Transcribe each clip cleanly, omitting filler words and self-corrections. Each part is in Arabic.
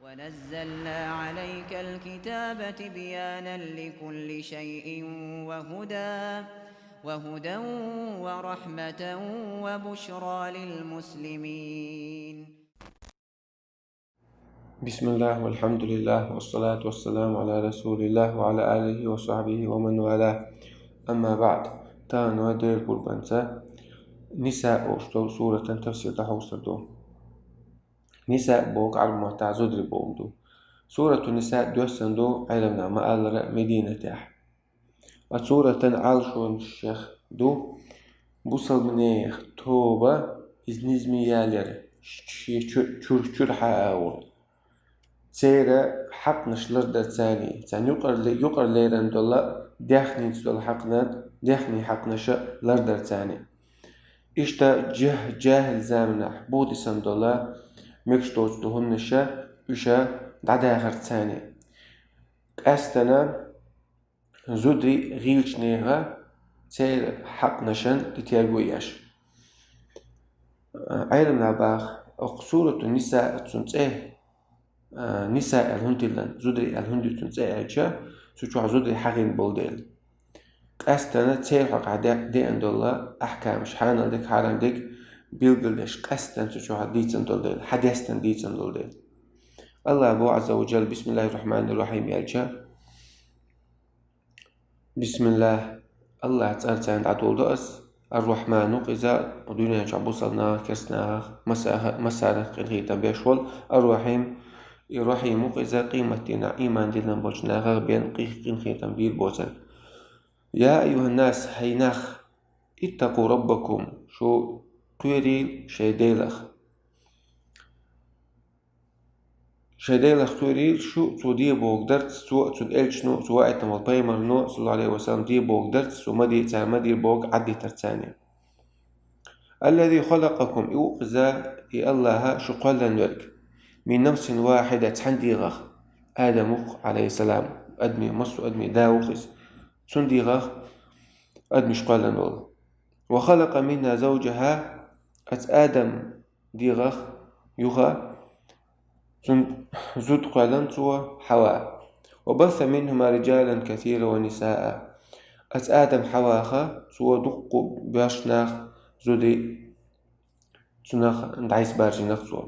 ونزلنا عليك الكتاب تبيانا لكل شيء وهدى ورحمة وبشرى للمسلمين. بسم الله والحمد لله والصلاة والسلام على رسول الله وعلى آله وصحبه ومن والاه. أما بعد، تان ودير قربانسا نساء أشتو سورة تفسير تحوصدو نساء بوك على المعتع زدر بومدو سورة النساء دوسندو علمنا ما ألر مدينة تاح سورة عالشون الشيخ دو بوصل منيخ توبة إزنزمي يالر شرحة أول سيرة حق نشلر در ثاني يقر ليرن دولا داخني تدول حقنا داخني حق نش لردر ثاني إشتا جاهل زامنح بودي سندولا مكشتوش دهن نشا إشا دعداخر ثاني أستنا زدري غيلش نيغا سير حق نشن تتيرغوياش عيرم لعباخ أقصورة النساء تنسيه نساء الهندلن زدري الهندي تنسيه سوچو زدري حقين بولديل قستنا تير حق عداء دي اندولا أحكام شحانا ديك حرام ديك بيلقلش قستن سوچو ديتن دولديل حديثن ديتن دولديل الله أبو عز وجل بسم الله الرحمن الرحيم يالجا بسم الله الله تعالى عند عدول دأس الرحمن إذا ودنيا شعبوصلنا كسنا مسارة قنخيتا بيشول الرحيم إذا قيمتنا إيمان دلنا بوشنا غربين قنخيتا بير بوزن يا أيها الناس هيناخ اتقوا ربكم شو قيريل شيديلخ قيريل شو تودي بوغدرت سو تود إلشنو سواء تمال بايمر نو صلى الله عليه وسلم دي بوغدرت سو مدي بوغ عدي ترتاني الذي خلقكم إوقزا الله شو قال نورك من نفس واحدة تحنديغخ آدم عليه السلام أدمي مصر أدمي داوخز تنديغخ أدمي شقال نول وخلق منها زوجها آدم ديغخ يغا زود قالن سوى حواء وبث منهما رجالا كثيرا ونساء آدم حواخا سوى دق باشناخ زودي سناخ ندعيس بارجي نخسوى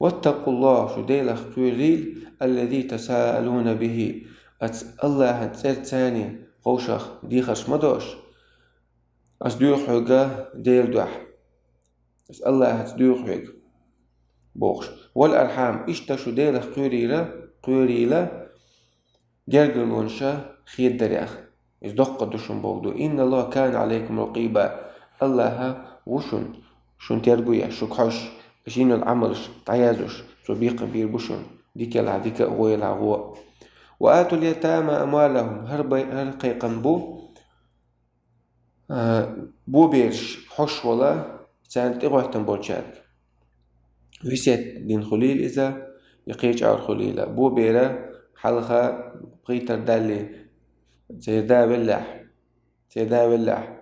واتقوا الله شو ديلخ توريل الذي تساءلون به الله تسير تاني قوشخ ديخش مدوش أسدوخ حقا ديل دوح الله تدوخ حق بوخش والأرحام إشتشو ديلخ قيريلا جرقلونشا خير دريخ إزدق دوشن بوغدو إن الله كان عليكم رقيبا الله وشن شن ترقويا شكحش إشينو العملش تعيازوش صبيق بير بوشن ديك العديك غوي العغوة وآتوا اليتامى أموالهم هرقي قنبو بو بيرش حش ولا سانت إغوحتن بولشارك ويسيت دين خليل إذا يقيج عور خليلة بو بيرا حلقة بغيتر دالي سيدا بالله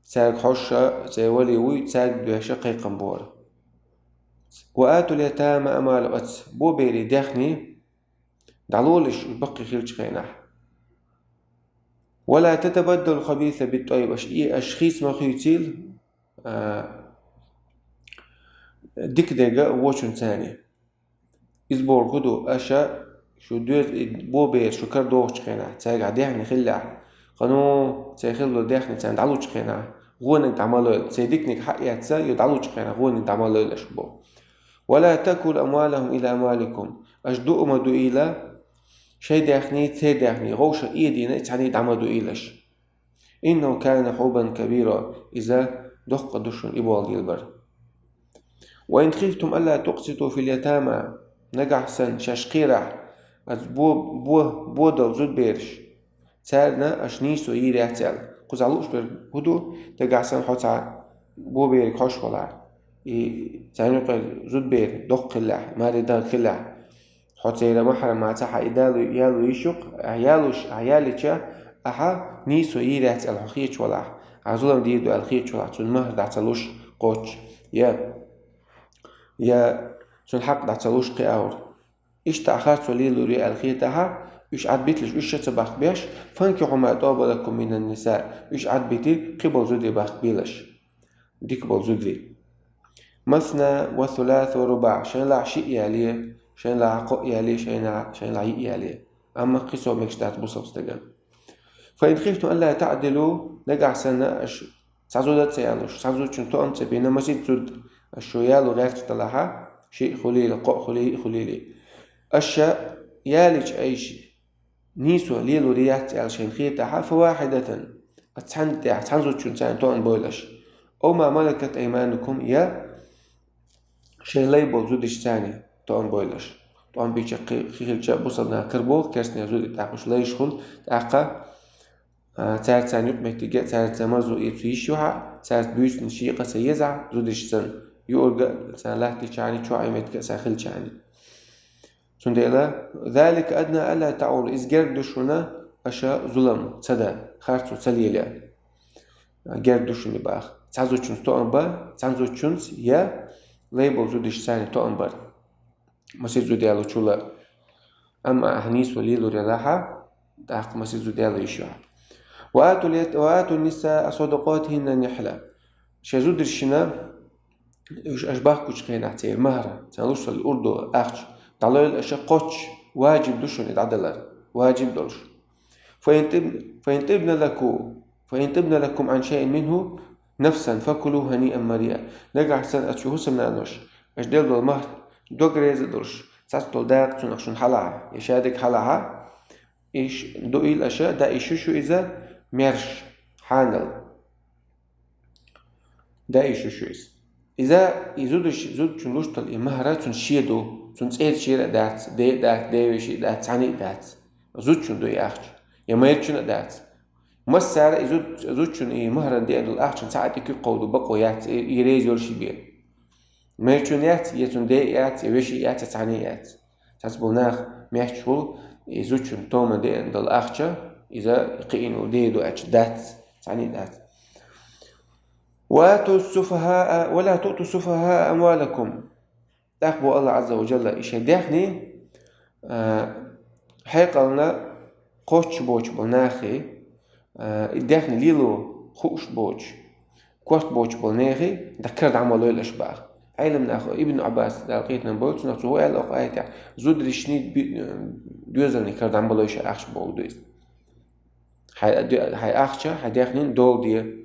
ساق حشة سي ولي وي ساق بيشا قيقن بور وآتوا اليتامى أموالهم بو بيري داخني دعلولش بقي خيلش خيناح ولا تتبدل الخبيث بالطيب أشخيص ما خيوتيل ديك ديجا ووشن ثاني إزبور خدو أشا شو دوز بو بير شو كردوش خيناح تساق عديحني خلاح قانو تساخلو داخني تساق دعلوش خيناح غونك تعملو تسيديكنك حقيا تسا يدعلوش خيناح غونك تعملو لشبو ولا تأكل أموالهم إلى أموالكم أجدو أمدو إلى شي داخني تسير داخني غوشة إيدينا تعني دعمدو إيلش إنه كان حوبا كبيرا إذا دق دشن إبوال البر وإن خفتم ألا تقسطوا في اليتامى نجح سن شاشقيرح از بو دو زود بيرش سارنا أشنيسو يري أتسال قزعلوش بر هدو نجح سن حوتا بو بيرك حوش ولا تعني قل زود بير دق الله ماري دار خلاح حتى محرم مع تحا يالو يشق عيالك أحا نيسو يرات الحقيقة ولا عزولم ديدو الحقيقة ولا تنمهر دعتلوش قوش يا تنحق دعتلوش قياور إيش تأخرت وليلو ريال خيتها إيش عاد بيتلش إيش تبخ بيش فانكحوا ما طاب لكم من النساء إيش عاد بيتي قبل زودي بخ بيلش ديك قبل زودي مثنى وثلاث ورباع شين لا شيء ياليه شين لا عقو ياليه شين لا عي ياليه أما قصوا مكشتات بصب استجاب فإن خفتم ألا تعدلوا نقع سنة سعزودات سيالوش سعزود شنتو أنت بينا مسيد زود الشويال وغير تطلعها شيء خليل قو خليلي أشياء يالج أي شيء نيسو ليلو ريات على شين خيتها فواحدة تحنزود شنتان تو أن بويلش أو ما ملكت أيمانكم يا شيء ليبل زودش تاني تو أن بويلش تو أن بيشق خيل جاب بوصلنا كربو كرسنا زود تعقش لا يشغل تعقى تعرف تاني مكتيجة تعرف تمازو يتويشوها تعرف بيوس نشيقة سيزع زودش سن يورجع تعرف تشاني شو عيمتك ساخل تشاني سندلا ذلك أدنى ألا تعول إزجر دشنا أشياء ظلم صدا خارج وسليلة جر دشني باخ تعزو تشنس تو أنبا تعزو تشنس يا ليبل زودش ثاني تو أنبا مسير زوديالو شولا أما أهنيس وليلو رلاحة تحق مسير زوديالو يشوع وآتوا النساء صدقاتهن نحلة شازود الشنا أشباه كوش خين احتير مهرة تنوصل الأردو أخش تعالوا الأشياء قوش واجب دشون يتعدلر واجب دلش فإن تبن لكم عن شيء منه نفسا فكلوا هنيئا مريئا نقع سنة أتشوه سمنا نوش أجدل دول مهر دوغ ريز دلش ساتل داق تنقشون حلعة يشادك حلعة إيش دوئي الأشياء دا إيشوشو إذا ميرش حانل دا إيشوشو إذا زود شنلوش تل مهرة تنشيدو تنسير شير دات دي وشي دات ثاني دات زود شن دوي أخش يا ما يرشن دات مسار زود شن مهرة دي أدل أخش ساعات يكون قودو بقويات يريز يرشي بيه ما يرشن يات يتون دي يات يوشي يات ثاني يات تسبوناخ ميحشو زود شن توما دي أدل أخش إذا قينو دي دو أخش دات ثاني دات ولا تؤتوا السفهاء أموالكم تقبوا الله عز وجل إيش داخني حيقلنا قوش بوش بناخي داخني ليلو خوش بوش كوش بوش بناخي ذكرت عملوا الأشباه علم ناخو ابن عباس لقيتنا بوش نقصوا على أقايته زود رشنيد دوزني كرد عملوا إيش أخش بوديس هاي أخشه هداخني دول دي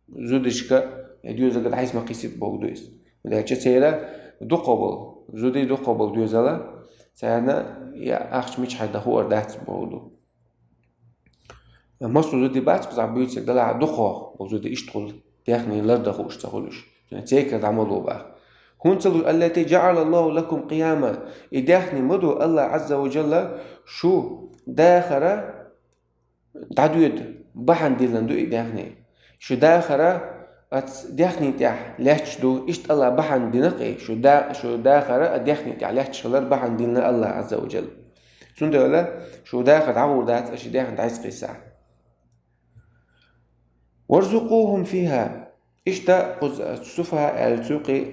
زودشكا دوزا قد حيث ما قيسيت بوديس ولكن سيرا دو قبل زودي دو قبل دوزالا سيرنا يا أخش مش حدا هو أردات بودو مصر زودي بعد بزع بيوتسك دلع دقة وزودي اشتغل تاخني لرده هو اشتغلوش يعني تيكا عملوا بقى هون التي جعل الله لكم قياما إداخني مدو الله عز وجل شو داخرة تعدود بحن ديلندو إداخني شو داخرة داخني تاع لاتش دو إشت الله بحن دينقي شو داخرة داخني تاع لاتش خلال بحن دينا الله عز وجل سند ولا شو داخل عور دات أشي داخل تعيس قيسا وارزقوهم فيها إشتا قز السفهاء السوقي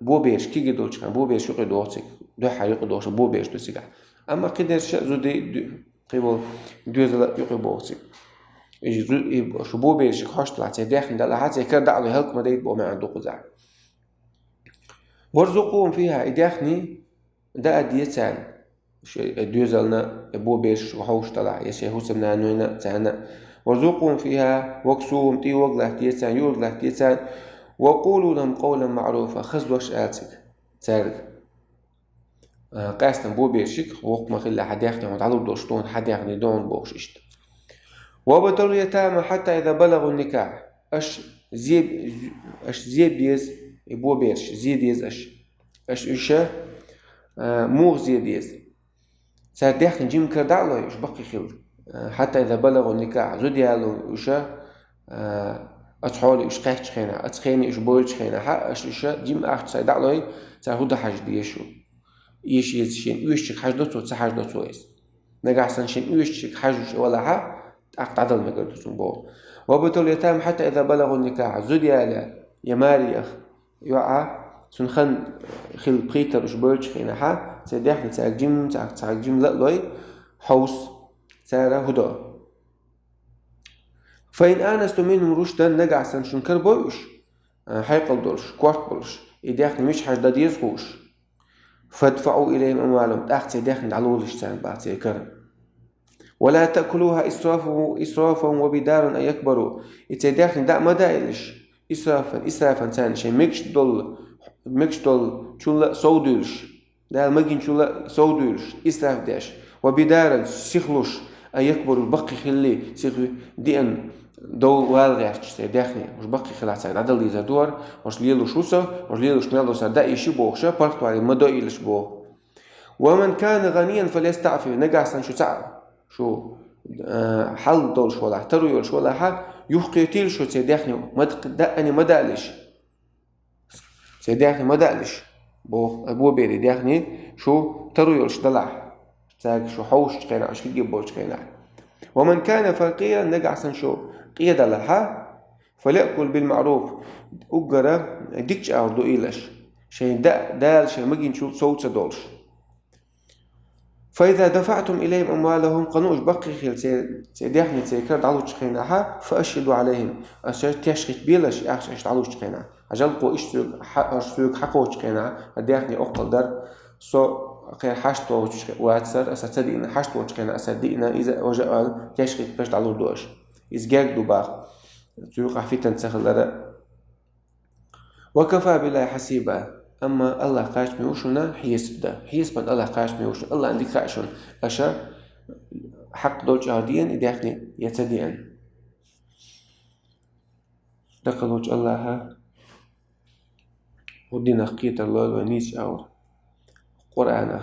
بوبيش كي قدوش كان بوبيش شو قدوشك دو حريق قدوش بوبيش دو سيقع أما قدر شيء زودي قبل دوزلا يقبوسك يجي شو بوبيش خاش طلعت داخل ده لحد زي كده دعوا هلك ما ديت بقى ما عنده قزع وارزقوهم فيها إداخني ده أديتان دوزلنا بوبيش وحوش طلع يا شيخ وسمنا نوينا تانا وارزقوهم فيها وكسوهم تي وقله تيتان يوقله تيتان وقولوا لهم قولا معروفا خذوش آتك تارك قاستن بوبيشك وقت ما خلى حد ياخذ وتعالوا دوشتون حد ياخذ دون بوش إشت وابتلوا اليتامى حتى إذا بلغوا النكاح أش زيب يز يبو بيرش زيد يز أش إيشة موغ زيد يز صار داخل جيم كردعله إيش بقي خيل حتى إذا بلغوا النكاح زود يالو إيشة أتحول إيش قاش خينا أتخيني إيش بولش خينا حق أش إيشة جيم أخت صار دعله صار هو ده حاجة ديشو إيش يزشين إيش حاجة دوتو تحاجة دوتو إيش نجح سنشين إيش حاجة ولا حق أقطع ذل مقدر تسمبول وابتلوا اليتامى حتى إذا بلغوا النكاح زود يا ماري أخ يوعى سنخن خل بخيتر وش بولش خينا حق سيدحني تاك جيم لا لوي حوس سارة هدى فإن آنستم منهم رشدا نجعسن شنكر بوش حيقل دولش كوارت بولش يدحني مش حاجة ديز خوش فادفعوا إليهم أموالهم تحت سيدحني علولش سان بعد سيكرم ولا تأكلوها إسرافا وبدارا أن يكبروا يتداخل دا ما دايلش إسرافا ثاني شيء مكش دول شولا سودولش دا المجين شولا سودولش إسراف داش وبدارا سيخلوش أن يكبروا البقي خلي سيخلو دي أن دول والغاش تداخل مش بقي خلاص عدل يزادور مش ليلو شوسا مش ليلو شمالو سدا يشي بوخشا بارتو على ما دايلش بو ومن كان غنيا فليستعفف نجعسن شو حل دولش ولا احتروا يولش ولا حا يحقيتيل شو سيداخني دقني ما دقلش سيداخني ما دقلش بو بيري داخني شو تروا يولش دلع تاك شو حوش تقينا عش يجيب بولش تقينا ومن كان فقيرا نجعسن شو قيادة لها فليأكل بالمعروف أجرا ديكش أردو إيلش شيء دال شيء مجين شو صوت دولش فإذا دفعتم إليهم أموالهم قنوش بقي خيل سيداخني سيكرد علو تشخينها فأشهدوا عليهم أشهد تشخيط بيلش أشهد علو تشخينها أجلقوا إشترك حقو تشخينها أداخني أقل در غير حشتو واتسر أسدينا حشتو تشخينها أسدينا إذا وجاء تشخيط بشت علو دوش إزجاج دوباخ تيوقع في تنسخ لرا وكفى بالله حسيبا أما الله قاش ميوشنا حيسبن الله قاش ميوشنا الله عندك قاشون أشا حق دوج عاديا إداخني يتدين دقلوج الله ودينا قيت الله ونيس أو قرآن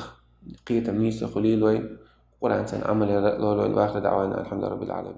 قيت ميس قليل وين قرآن سن عمل الله وآخر دعوانا الحمد لله رب العالمين.